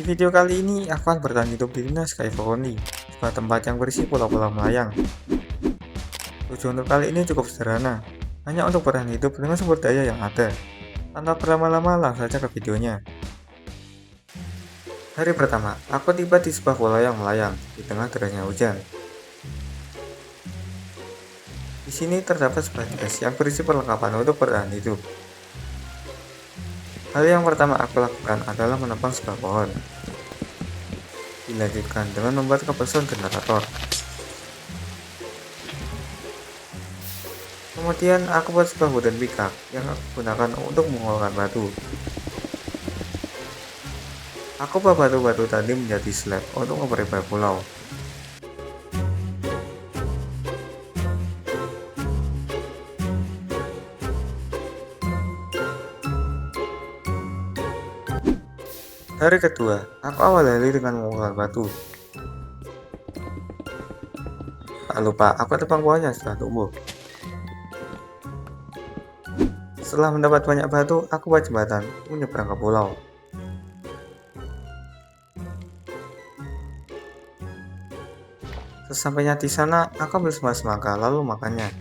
Di video kali ini, aku akan bertahan hidup di dunia Sky Colony, sebuah tempat yang berisi pulau-pulau melayang. Tujuan untuk kali ini cukup sederhana, hanya untuk bertahan hidup dengan sumber daya yang ada. Tanpa berlama-lama, langsung saja ke videonya. Hari pertama, aku tiba di sebuah pulau yang melayang di tengah derasnya hujan. Di sini terdapat sebuah desk yang berisi perlengkapan untuk bertahan hidup. Hal yang pertama aku lakukan adalah menebang sebuah pohon. Dilanjutkan dengan membuat kabel sound generator. Kemudian aku buat sebuah wooden pickaxe yang aku gunakan untuk mengolah batu. Aku buat batu-batu tadi menjadi slab untuk memperlebar pulau. Hari kedua, aku awali dengan mengolah batu. Tak lupa, aku tebang pohonnya setelah tumbuh. Setelah mendapat banyak batu, aku buat jembatan menyeberang ke pulau. Sesampainya di sana, aku ambil sebuah semangka lalu makannya.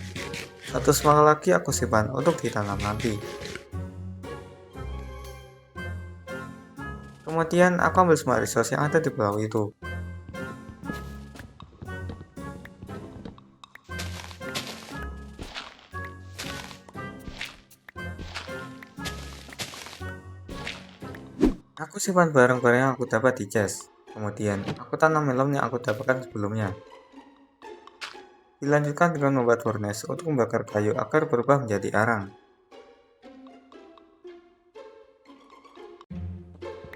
Satu semangka lagi aku simpan untuk ditanam nanti. Kemudian aku ambil semua resource yang ada di pulau itu. Aku simpan barang-barang yang aku dapat di chest. Kemudian aku tanam melon yang aku dapatkan sebelumnya. Dilanjutkan dengan membuat furnace untuk membakar kayu agar berubah menjadi arang.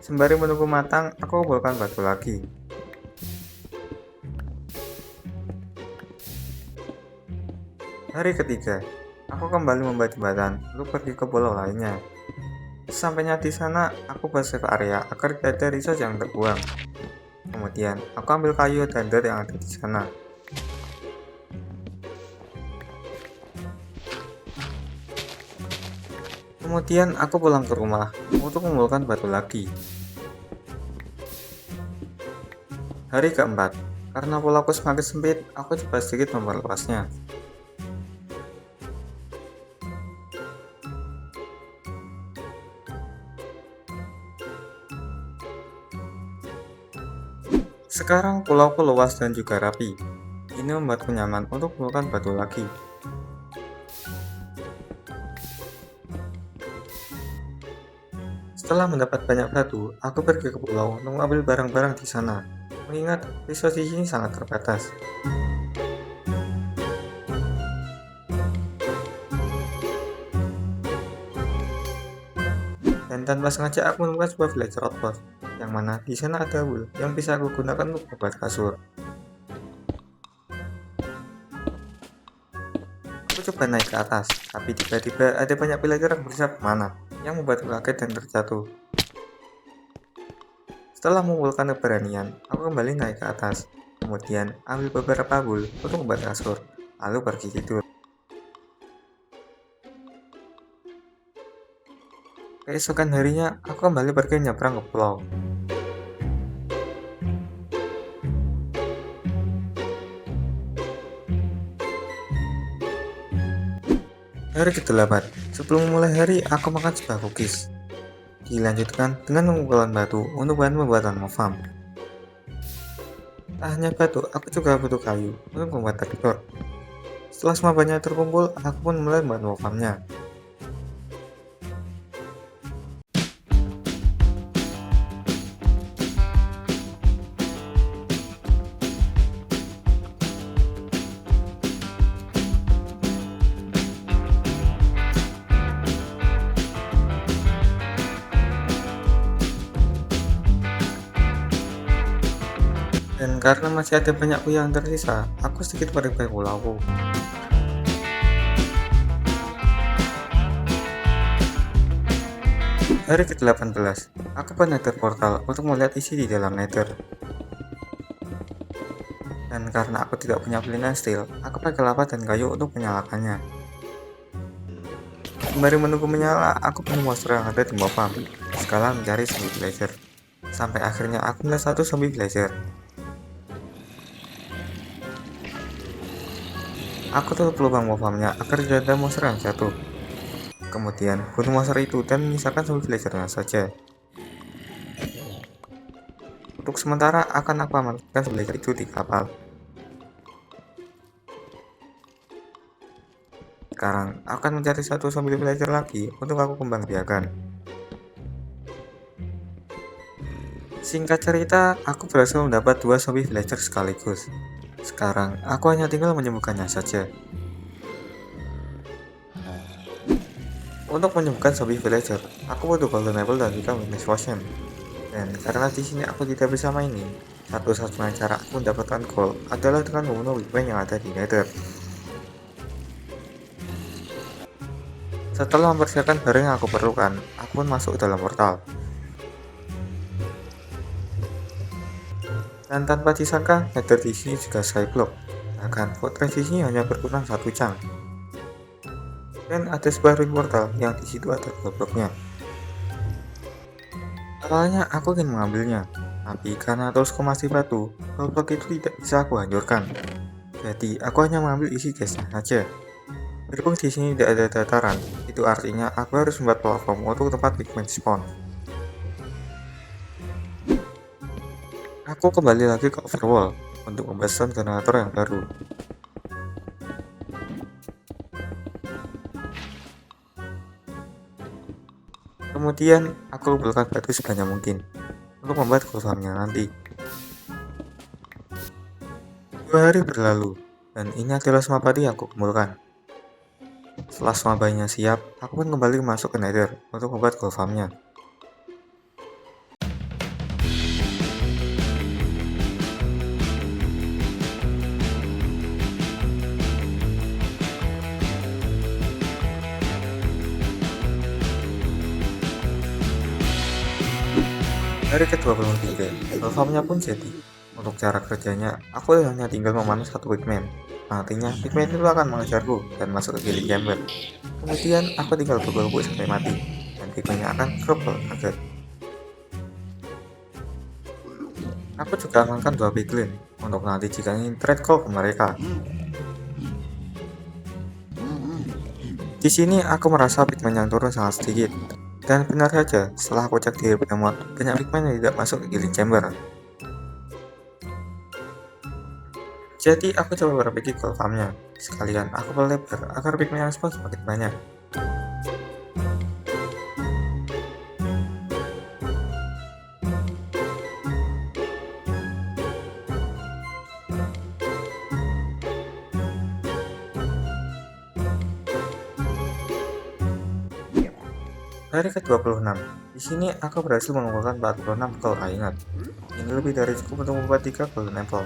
Sembari menunggu matang, aku kumpulkan batu lagi. Hari ketiga, aku kembali membuat jembatan lalu pergi ke pulau lainnya. Sampainya di sana, aku balik ke area agar tidak ada resource yang terbuang. Kemudian, aku ambil kayu dan dirt yang ada di sana. Kemudian, aku pulang ke rumah untuk mengumpulkan batu lagi. Hari keempat, karena pulauku semakin sempit, aku coba sedikit memperluasnya. Sekarang pulauku luas dan juga rapi. Ini membuatku nyaman untuk mengumpulkan batu lagi. Setelah mendapat banyak batu, aku pergi ke pulau untuk mengambil barang-barang di sana. Mengingat resource di sini sangat terbatas. Dan tanpa sengaja aku menemukan sebuah villager outpost, yang mana di sana ada wool yang bisa aku gunakan untuk membuat kasur. Aku coba naik ke atas, tapi tiba-tiba ada banyak villager yang berusaha bermanah, yang membuatku kaget dan terjatuh. Setelah mengumpulkan keberanian, aku kembali naik ke atas, kemudian ambil beberapa wool untuk membuat kasur, lalu pergi tidur. Keesokan harinya, aku kembali pergi menyeberang ke pulau. Hari ke-8, sebelum memulai hari, aku makan sebuah cookies. Dilanjutkan dengan mengumpulkan batu untuk bahan pembuatan farm. Tak hanya batu, aku juga butuh kayu untuk membuat tractor. Setelah semua bahannya terkumpul, aku pun mulai membuat farmnya. Dan karena masih ada banyak pulau yang tersisa, aku sedikit merefresh pulauku. Hari ke-18, aku buat nether portal untuk melihat isi di dalam nether. Dan karena aku tidak punya flint steel, aku pakai lava dan kayu untuk menyalakannya. Sembari menunggu menyala, aku penuh monster yang ada di bawah farm. Sekalian mencari semi villager. Sampai akhirnya aku melihat satu zombie villager. Aku tutup lubang wolframnya agar tidak ada monster yang jatuh. Kemudian bunuh monster itu dan menyisakan zombie villagernya saja. Untuk sementara akan aku amankan zombie villager itu di kapal. Sekarang akan mencari satu zombie villager lagi untuk aku kembang biakan. Singkat cerita, aku berhasil mendapat dua zombie villager sekaligus. Sekarang aku hanya tinggal menyembuhkannya saja. Untuk menyembuhkan zombie villager, aku butuh golden apple dan juga witness potion. Dan karena di sini aku tidak bisa mainin, satu-satunya cara aku mendapatkan gold adalah dengan membunuh wigman yang ada di nether. Setelah mempersiapkan barang yang aku perlukan, aku pun masuk ke dalam portal. Dan tanpa disangka, nether di sini juga skyblock. Bahkan fortress di sini hanya berkurang 1 chunk. Dan ada sebuah ring portal yang di situ ada blok-bloknya. Awalnya aku ingin mengambilnya, tapi karena terusku masih batu, blok itu tidak bisa aku hancurkan. Jadi aku hanya mengambil isi gasnya saja. Berhubung di sini tidak ada dataran, itu artinya aku harus membuat platform untuk tempat pigment spawn. Aku kembali lagi ke overworld untuk membahas generator yang baru. Kemudian aku kumpulkan batu sebanyak mungkin untuk membuat gold farmnya nanti. 2 hari berlalu, dan ini adalah semua padi yang aku kumpulkan. Setelah semua bayinya siap, aku pun kembali masuk ke nether untuk membuat gold farmnya. Hari ke-23, gold farmnya pun jadi. Untuk cara kerjanya, aku hanya tinggal memanah satu pigman. Nantinya pigman itu akan mengejarku dan masuk ke killing chamber. Kemudian aku tinggal pukul sampai mati, dan pigmannya akan crumple kaget. Aku juga amankan 2 piglin untuk nanti jika ingin trade call ke mereka. Di sini aku merasa pigman yang turun sangat sedikit. Dan benar saja, setelah aku cek di mod, banyak pigman yang tidak masuk ke killing chamber. Jadi aku coba perbaiki gold farmnya. Sekalian aku perlebar agar pigman yang spawn semakin banyak. Hari ke-26, di sini aku berhasil mengumpulkan 46 gold ingot. Ini lebih dari cukup untuk membuat 3 golden apple.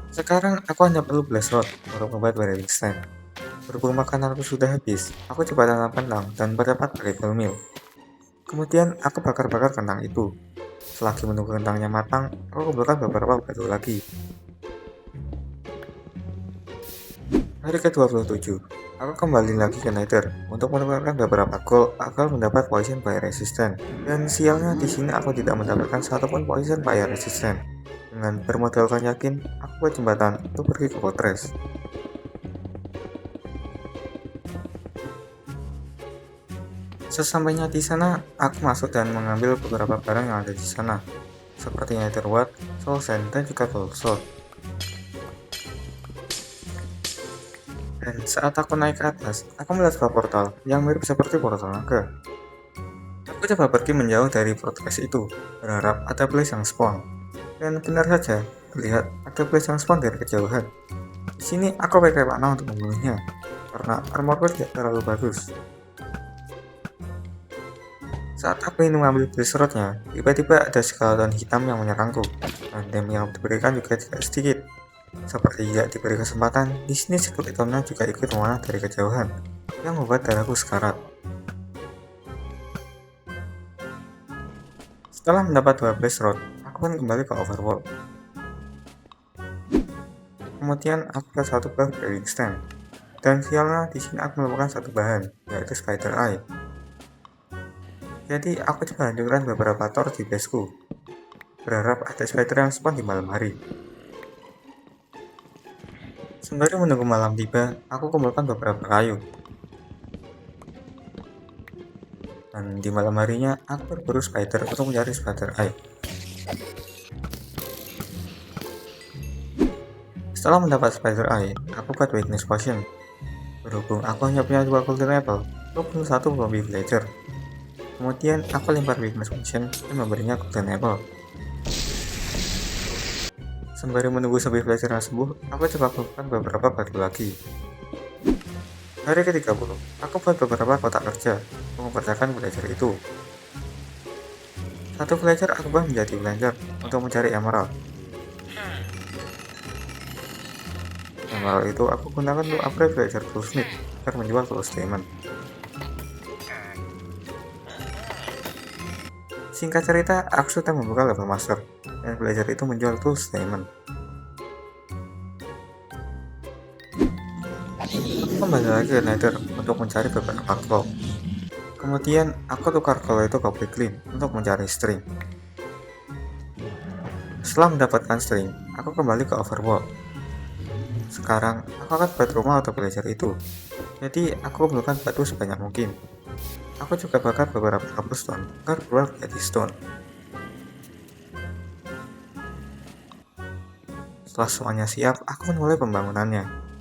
Sekarang aku hanya perlu blast rod untuk membuat barrel stand. Berhubung makananku sudah habis, aku coba tanam kentang dan berdapat bagel meal. Kemudian aku bakar-bakar kentang itu. Selagi menunggu kentangnya matang, aku kumpulkan beberapa batu lagi. Hari ke-27, aku kembali lagi ke nether untuk menemukan beberapa gold agar mendapat poison fire resistant. Dan sialnya di sini aku tidak mendapatkan satupun poison fire resistant. Dengan bermodalkan yakin, aku buat jembatan untuk pergi ke fortress. Sesampainya di sana, aku masuk dan mengambil beberapa barang yang ada di sana, seperti nether wart, soul sand, dan juga gold sword. Dan saat aku naik ke atas, aku melihat sebuah portal yang mirip seperti portal naga. Aku coba pergi menjauh dari fortress itu, berharap ada place yang spawn. Dan benar saja, terlihat ada place yang spawn dari kejauhan. Di sini aku pakai panah untuk membunuhnya, karena armorku tidak terlalu bagus. Saat aku ingin mengambil blaze rodnya, tiba-tiba ada skeleton hitam yang menyerangku, dan damage yang diberikan juga tidak sedikit. Seperti tidak diberi kesempatan, di sini sikut hitamnya juga ikut memanah dari kejauhan, yang membuat darahku sekarat. Setelah mendapat 2 blaze rod, aku pun kembali ke overworld. Kemudian aku ke satu buah brewing stand, dan sialnya di sini aku menemukan satu bahan, yaitu spider eye. Jadi aku coba hancurkan beberapa tor di baseku, berharap ada spider yang spawn di malam hari. Sembari menunggu malam tiba, aku kumpulkan beberapa kayu. Dan di malam harinya, aku berburu spider untuk mencari spider eye. Setelah mendapat spider eye, aku buat weakness potion. Berhubung aku hanya punya 2 golden apple, aku butuh 1 zombie villager. Kemudian aku lempar weakness potion dan memberinya golden apple. Sembari menunggu zombie villager yang sembuh, aku coba lakukan beberapa batu lagi. Hari ke-30, aku buat beberapa kotak kerja untuk mempercayakan villager itu. Satu villager aku buat menjadi villager untuk mencari emerald. Emerald itu aku gunakan untuk upgrade villager toolsmith agar menjual tools diamond. Singkat cerita, aku sudah membuka level master, dan villager itu menjual tools diamond. Aku kembali lagi ke nether untuk mencari beberapa claw. Kemudian, aku tukar claw itu ke piglin untuk mencari string. Setelah mendapatkan string, aku kembali ke overworld. Sekarang, aku akan buat rumah atau villager itu. Jadi, aku kumpulkan batu sebanyak mungkin. Aku juga bakar beberapa cobblestone agar keluar jadi stone. Setelah semuanya siap, aku memulai pembangunannya.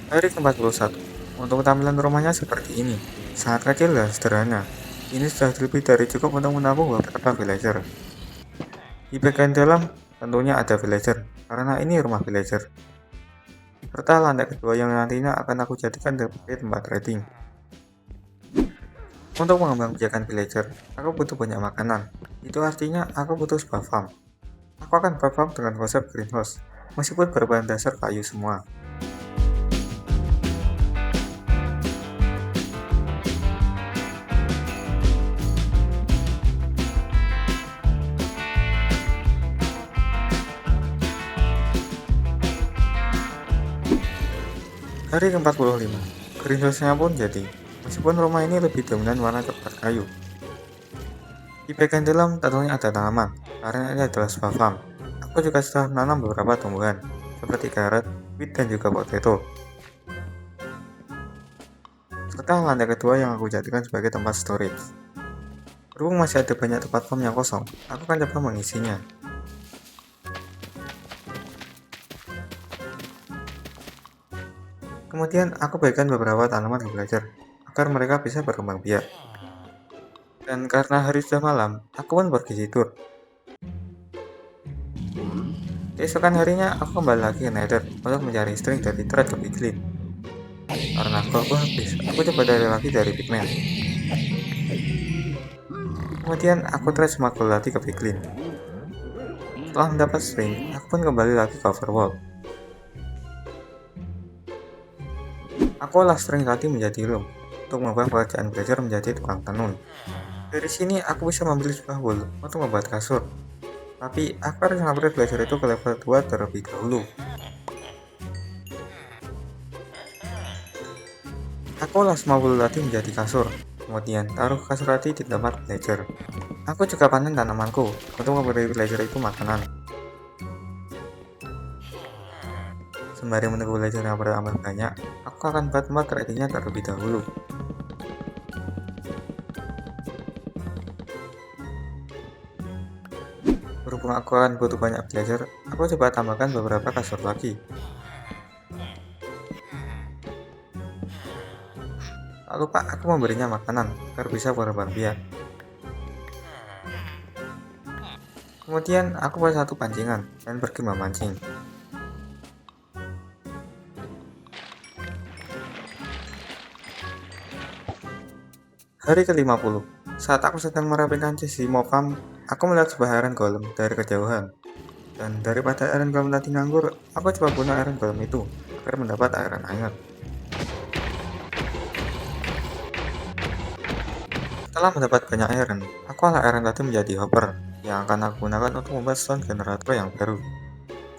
Hari ke-41. Untuk tampilan rumahnya seperti ini. Sangat kecil dan sederhana. Ini sudah lebih dari cukup untuk menampung beberapa villager. Di bagian dalam tentunya ada villager, karena ini rumah villager. Serta lantai kedua yang nantinya akan aku jadikan sebagai tempat trading. Untuk mengembangbiakan villager, aku butuh banyak makanan. Itu artinya aku butuh sebuah farm. Aku akan farm dengan konsep greenhouse, meskipun berbahan dasar kayu semua. Hari ke-45, greenhouse-nya pun jadi, meskipun rumah ini lebih dominan warna coklat kayu. Di bagian dalam tentunya ada tanaman, karena ini adalah sebuah farm. Aku juga sudah menanam beberapa tumbuhan, seperti carrot, wheat, dan juga potato. Serta lantai kedua yang aku jadikan sebagai tempat storage. Berhubung masih ada banyak tempat farm yang kosong, aku akan coba mengisinya. Kemudian aku bagikan beberapa tanaman ke villager, agar mereka bisa berkembang biak. Dan karena hari sudah malam, aku pun pergi tidur. Keesokan harinya, aku kembali lagi ke nether untuk mencari string dari trade ke piglin. Karena aku habis, aku coba dari lagi dari pigman. Kemudian aku trade semua gold lagi ke piglin. Setelah mendapat string, aku pun kembali lagi ke overworld. Aku olah string tadi menjadi loom untuk mengubah pekerjaan villager menjadi tukang tenun. Dari sini aku bisa membeli sebuah wool untuk membuat kasur. Tapi aku harus upgrade villager itu ke level 2 terlebih dahulu. Aku olah semua wool tadi menjadi kasur. Kemudian taruh kasur tadi di tempat villager. Aku juga panen tanamanku untuk memberi villager itu makanan. Sembari menunggu villager yang bertambah banyak, aku akan buat tempat tradingnya terlebih dahulu. Berhubung aku akan butuh banyak villager, aku coba tambahkan beberapa kasur lagi. Tak lupa aku memberinya makanan agar bisa berkembang biak. Kemudian aku buat satu pancingan dan pergi memancing. Hari ke-50, saat aku sedang merapikan sisi mob farm, aku melihat sebuah iron golem dari kejauhan. Dan daripada Iron Golem tadi nganggur, aku coba bunuh Iron Golem itu agar mendapat iron hangat. Setelah mendapat banyak iron, aku olah iron tadi menjadi hopper yang akan aku gunakan untuk membuat stone generator yang baru.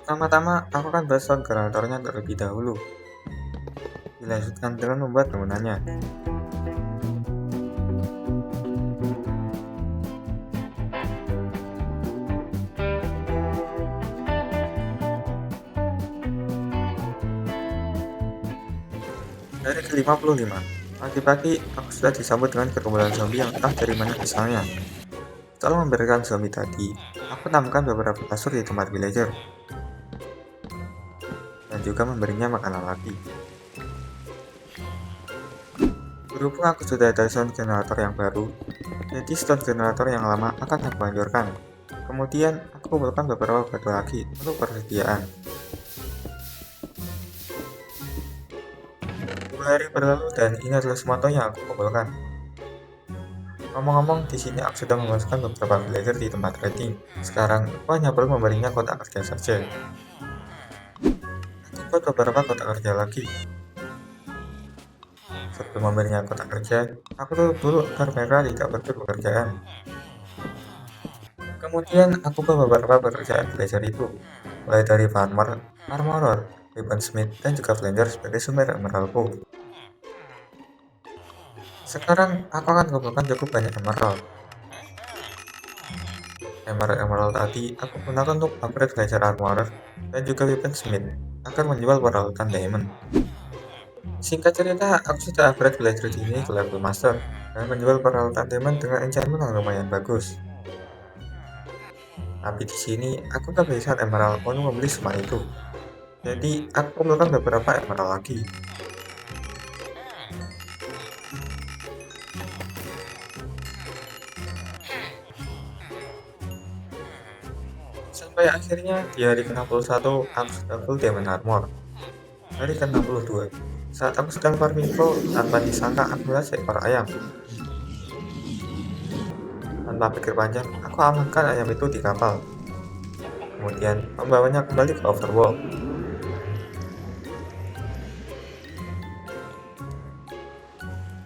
Pertama-tama, aku akan buat stone generatornya terlebih dahulu. Dilanjutkan dengan membuat bangunannya. Dari ke-55, pagi-pagi aku sudah disambut dengan gerombolan zombie yang entah dari mana asalnya. Setelah memberikan zombie tadi, aku temukan beberapa kasur di tempat villager dan juga memberinya makanan lagi. Berhubung aku sudah ada stone generator yang baru, jadi stone generator yang lama akan aku hancurkan. Kemudian aku kumpulkan beberapa batu lagi untuk persediaan. 2 hari berlalu dan ini adalah semua yang aku kumpulkan. Ngomong-ngomong, di sini aku sudah memasukkan beberapa villager di tempat trading. Sekarang, aku hanya perlu memberinya kotak kerja saja. Aku buat beberapa kotak kerja lagi. Sebelum memberinya kotak kerja, aku tutup dulu agar mereka tidak pergi pekerjaan. Kemudian, aku buat beberapa pekerjaan villager itu, mulai dari farmer, armorer, weaponsmith, dan juga blender sebagai sumber emeraldku. Sekarang, aku akan kumpulkan cukup banyak emerald. Emerald tadi aku gunakan untuk upgrade villager armorer dan juga weaponsmith agar menjual peralatan diamond. Singkat cerita, aku sudah upgrade villager ini ke level master dan menjual peralatan diamond dengan enchantment yang lumayan bagus. Tapi di sini aku kehabisan emerald untuk membeli semua itu. Jadi aku kumpulkan beberapa emerald lagi. Sampai akhirnya di hari ke-61 aku sudah full diamond armor. Hari ke-62 saat aku sedang farming pro, tanpa disangka aku melihat seekor ayam. Tanpa pikir panjang, aku amankan ayam itu di kapal. Kemudian membawanya kembali ke overworld.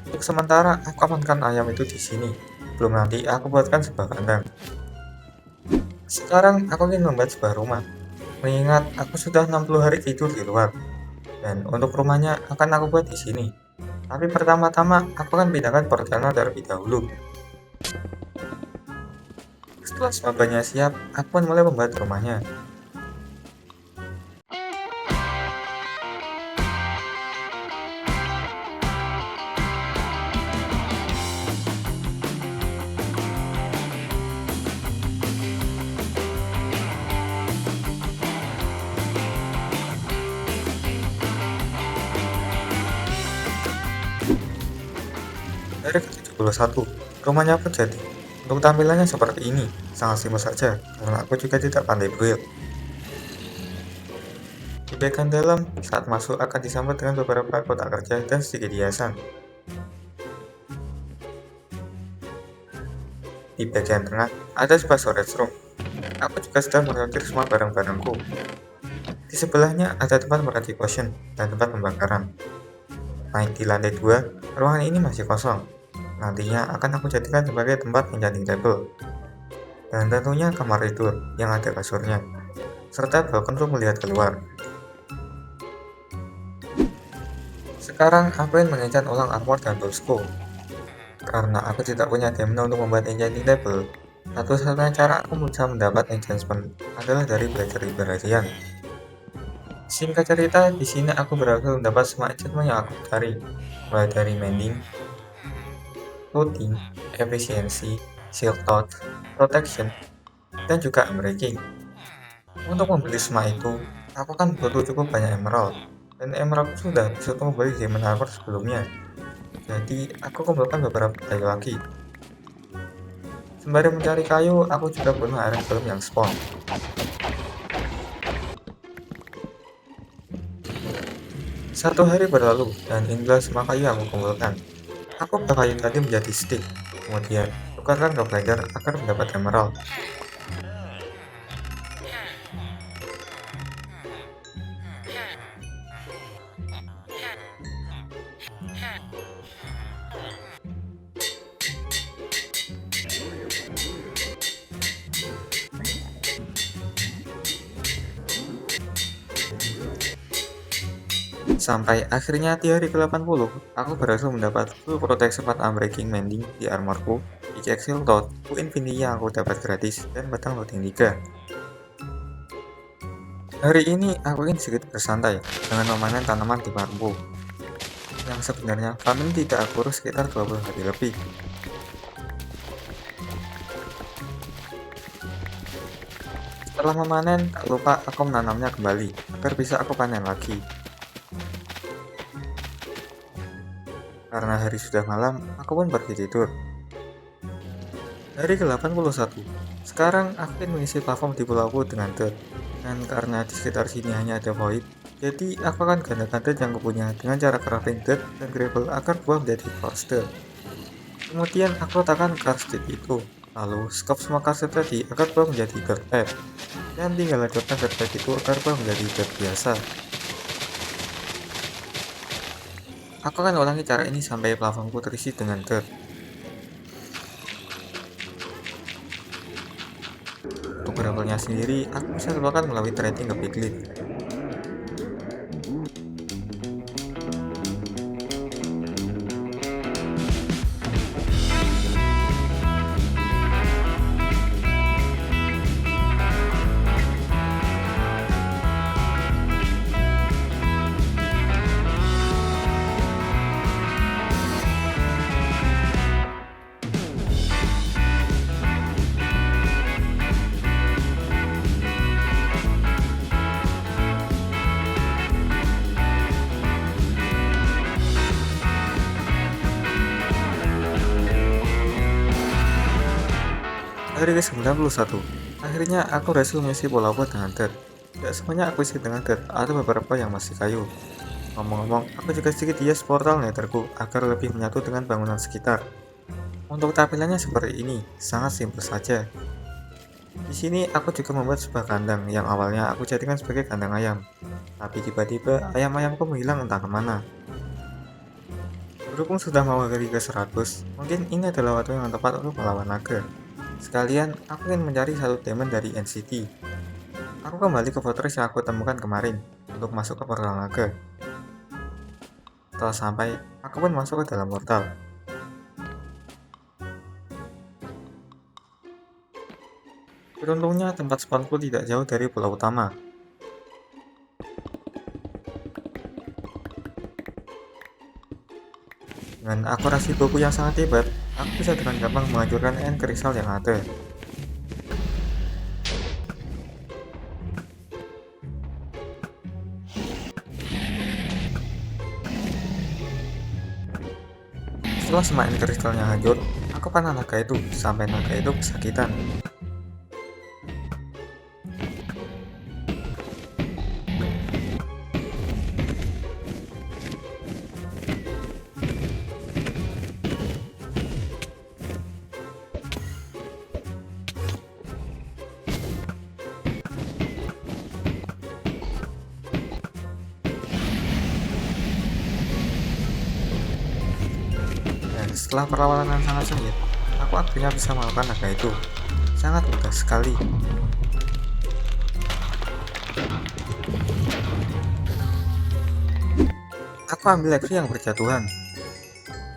Untuk sementara, aku amankan ayam itu di sini. Belum nanti aku buatkan sebuah kandang. Sekarang aku ingin membuat sebuah rumah. Mengingat aku sudah 60 hari tidur di luar. Dan untuk rumahnya akan aku buat di sini. Tapi pertama-tama aku akan pindahkan portalnya terlebih dahulu. Setelah semua bahannya siap, aku akan mulai membuat rumahnya. Dari ke-71, rumahnya pun jadi. Untuk tampilannya seperti ini, sangat simpel saja, karena aku juga tidak pandai build. Di bagian dalam, saat masuk akan disambut dengan beberapa kotak kerja dan sedikit hiasan. Di bagian tengah, ada sebuah storage room. Aku juga sedang mensortir semua barang-barangku. Di sebelahnya ada tempat meracik potion dan tempat pembakaran. Naik di lantai 2, ruangan ini masih kosong. Nantinya akan aku jadikan sebagai tempat enchanting table. Dan tentunya kamar tidur yang ada kasurnya, serta balkon untuk melihat keluar. Sekarang aku ingin mengencant ulang armor dan toolsku. Karena aku tidak punya diamond untuk membuat enchanting table, satu-satunya cara aku bisa mendapat enchantment adalah dari belajar Librarian. Singkat cerita, di sini aku berhasil mendapat semua enchantment yang aku cari, mulai dari mending, looting, efisiensi, shield touch, protection, dan juga unbreaking. Untuk membeli semua itu, aku kan butuh cukup banyak emerald, dan emerald sudah bisa untuk membeli diamond armor sebelumnya. Jadi, aku kumpulkan beberapa kayu lagi. Sembari mencari kayu, aku juga bunuh iron golem yang spawn. Satu hari berlalu, dan inilah semua kayu yang aku kumpulkan. Aku buat kayu tadi menjadi stick, kemudian tukarkan ke blender agar mendapat emerald. Sampai akhirnya di hari ke-80, aku berhasil mendapat full protect sempat unbreaking mending di armorku, pickaxe Hiltot, full infinity yang aku dapat gratis, dan batang loading 3. Hari ini aku ingin sedikit bersantai dengan memanen tanaman di farmku, yang sebenarnya farming tidak aku urus sekitar 20 hari lebih. Setelah memanen, tak lupa aku menanamnya kembali, agar bisa aku panen lagi. Karena hari sudah malam, aku pun pergi tidur. Hari ke-81. Sekarang aku ingin mengisi platform di pulauku dengan dirt. Dan karena di sekitar sini hanya ada void, jadi aku akan gandakan dirt yang kupunya dengan cara crafting dirt dan gravel agar buah menjadi forest dirt. Kemudian aku letakkan karstit itu, lalu scope semua karstit tadi agar buah menjadi dirt pad. Dan tinggal lanjutkan dirt pad itu agar buah menjadi dirt biasa. Aku akan ulangi cara ini sampai platformku terisi dengan dirt. Untuk gravelnya sendiri, aku bisa keluarkan melalui trading ke Piglet. Hari ke-91. Akhirnya aku berhasil mengisi pulauku dengan dirt. Tidak semuanya aku isi dengan dirt, ada beberapa yang masih kayu. Ngomong-ngomong, aku juga sedikit hias portal netherku agar lebih menyatu dengan bangunan sekitar. Untuk tampilannya seperti ini, sangat simpel saja. Di sini aku juga membuat sebuah kandang yang awalnya aku jadikan sebagai kandang ayam. Tapi tiba-tiba ayam-ayamku menghilang entah kemana. Berhubung sudah mau hari ke-100, mungkin ini adalah waktu yang tepat untuk melawan naga. Sekalian, aku ingin mencari satu diamond dari NCT. Aku kembali ke fortress yang aku temukan kemarin untuk masuk ke portal naga. Setelah sampai, aku pun masuk ke dalam portal. Beruntungnya tempat spawnku tidak jauh dari pulau utama. Dengan akurasi boku yang sangat hebat, aku bisa dengan gampang menghancurkan end crystal yang ada. Setelah semua end crystalnya hancur, aku panah naga itu sampai naga itu kesakitan. Dan setelah perlawanan yang sangat sengit, aku akhirnya bisa melakukan naga itu. Sangat mudah sekali. Aku ambil Lexi yang berjatuhan.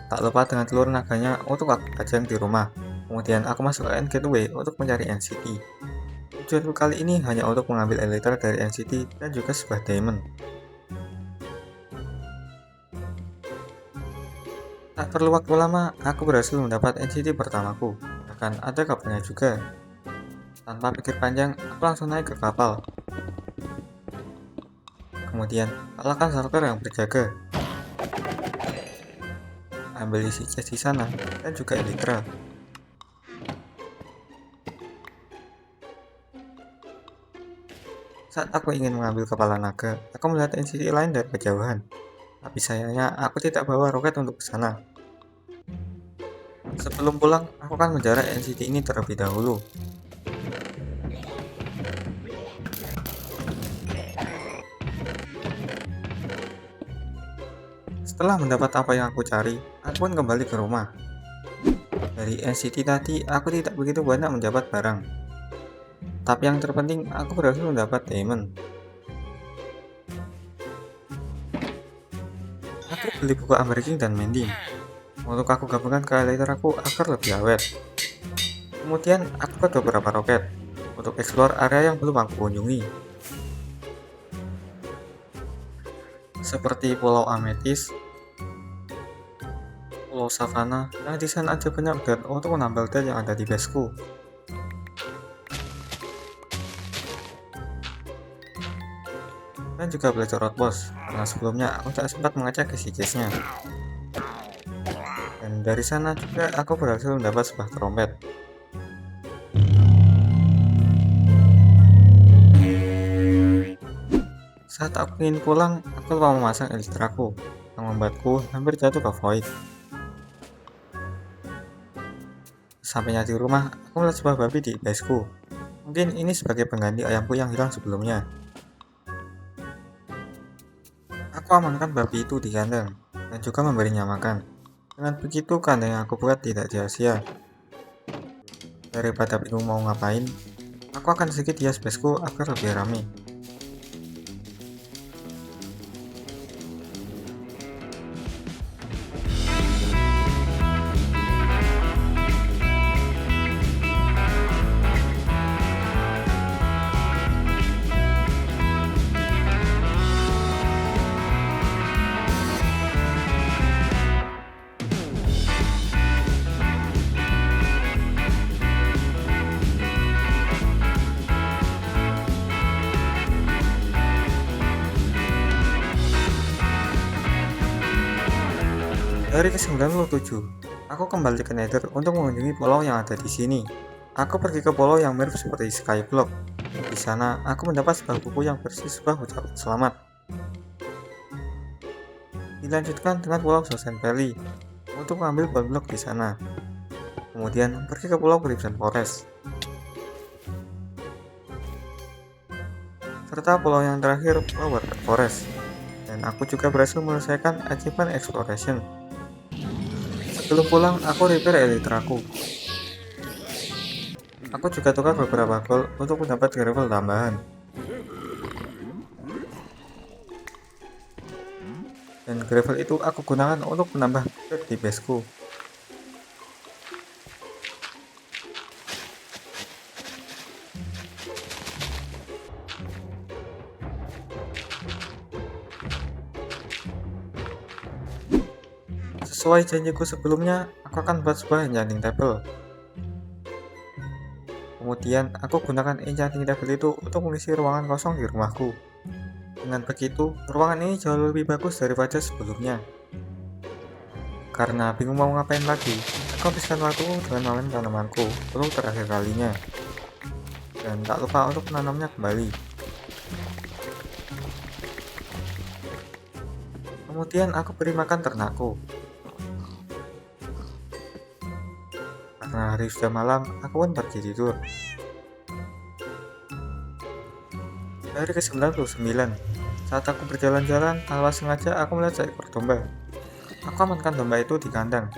Tak lupa dengan telur naganya untuk aku pajang di rumah. Kemudian aku masuk ke end gateway untuk mencari NCT. Tujuanku kali ini hanya untuk mengambil elytra dari NCT dan juga sebuah diamond. Tak perlu waktu lama, aku berhasil mendapat NCT pertamaku. Bahkan ada kapalnya juga. Tanpa pikir panjang, aku langsung naik ke kapal. Kemudian, kalahkan server yang berjaga. Ambil isi chest di sana, dan juga elytra. Saat aku ingin mengambil kepala naga, aku melihat NCT lain dari kejauhan. Tapi sayangnya, aku tidak bawa roket untuk ke sana. Sebelum pulang, aku akan menjarak NCT ini terlebih dahulu. Setelah mendapat apa yang aku cari, aku pun kembali ke rumah. Dari NCT tadi, aku tidak begitu banyak mendapat barang. Tapi yang terpenting, aku berhasil mendapat diamond. Aku beli buku Unbreaking dan Mending untuk aku gabungkan ke elevator aku agar lebih awet. Kemudian aku buat beberapa roket untuk explore area yang belum aku kunjungi, seperti Pulau Ametis, Pulau Savana, yang di sana ada banyak dan untuk menambal dan yang ada di baseku. Dan juga belajar Outpost, karena sebelumnya aku tak sempat mengecek isi case-nya. Dan dari sana juga aku berhasil mendapat sebuah trompet. Saat aku ingin pulang, aku lupa memasang elitraku, yang membuatku hampir jatuh ke void. Sampainya di rumah, aku melihat sebuah babi di baseku. Mungkin ini sebagai pengganti ayamku yang hilang sebelumnya. Aku amankan babi itu di kandang, dan juga memberinya makan. Dengan begitu, kandang yang aku buat tidak sia-sia. Daripada bingung mau ngapain, aku akan sedikit hias baseku agar lebih ramai. Hari ke-97, aku kembali ke Nether untuk mengunjungi pulau yang ada di sini. Aku pergi ke pulau yang mirip seperti Skyblock. Di sana, aku mendapat sebuah buku yang berisi sebuah ucapan selamat. Dilanjutkan dengan pulau Thousand Valley untuk mengambil ball block di sana. Kemudian pergi ke pulau Crimson Forest. Serta pulau yang terakhir, pulau Water Forest. Dan aku juga berhasil menyelesaikan achievement exploration. Sebelum pulang, aku repair elitraku. Aku juga tukar beberapa gold untuk mendapat gravel tambahan. Dan gravel itu aku gunakan untuk menambah bed di baseku. Sesuai janjiku sebelumnya, aku akan buat sebuah enchanting table. Kemudian, aku gunakan enchanting table itu untuk mengisi ruangan kosong di rumahku. Dengan begitu, ruangan ini jauh lebih bagus daripada sebelumnya. Karena bingung mau ngapain lagi, aku habiskan waktu dengan memanen tanamanku untuk terakhir kalinya. Dan tak lupa untuk menanamnya kembali. Kemudian aku beri makan ternakku. Karena hari sudah malam, aku pun pergi tidur. Hari ke-99, saat aku berjalan-jalan, tanpa sengaja aku melihat seekor domba. Aku amankan domba itu di kandang.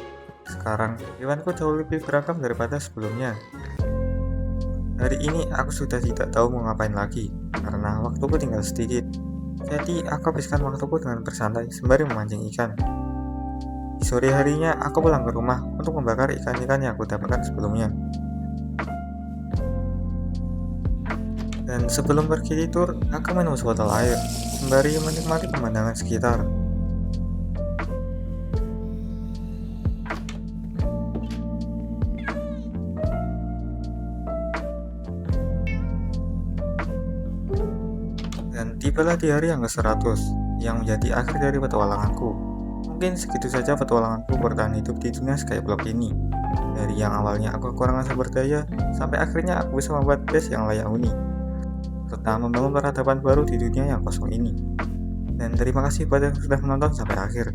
Sekarang, hewanku jauh lebih beragam daripada sebelumnya. Hari ini aku sudah tidak tahu mau ngapain lagi, karena waktuku tinggal sedikit. Jadi, aku habiskan waktuku dengan bersantai sembari memancing ikan. Di sore harinya, aku pulang ke rumah untuk membakar ikan-ikan yang aku dapatkan sebelumnya. Dan sebelum pergi tidur, aku minum sebotol air, sembari menikmati pemandangan sekitar. Dan tibalah di hari yang ke-100, yang menjadi akhir dari petualanganku. Mungkin segitu saja petualanganku bertahan hidup di dunia Skyblock ini. Dari yang awalnya aku kekurangan sumber daya, sampai akhirnya aku bisa membuat base yang layak huni, serta membangun peradaban baru di dunia yang kosong ini. Dan terima kasih buat yang sudah menonton sampai akhir.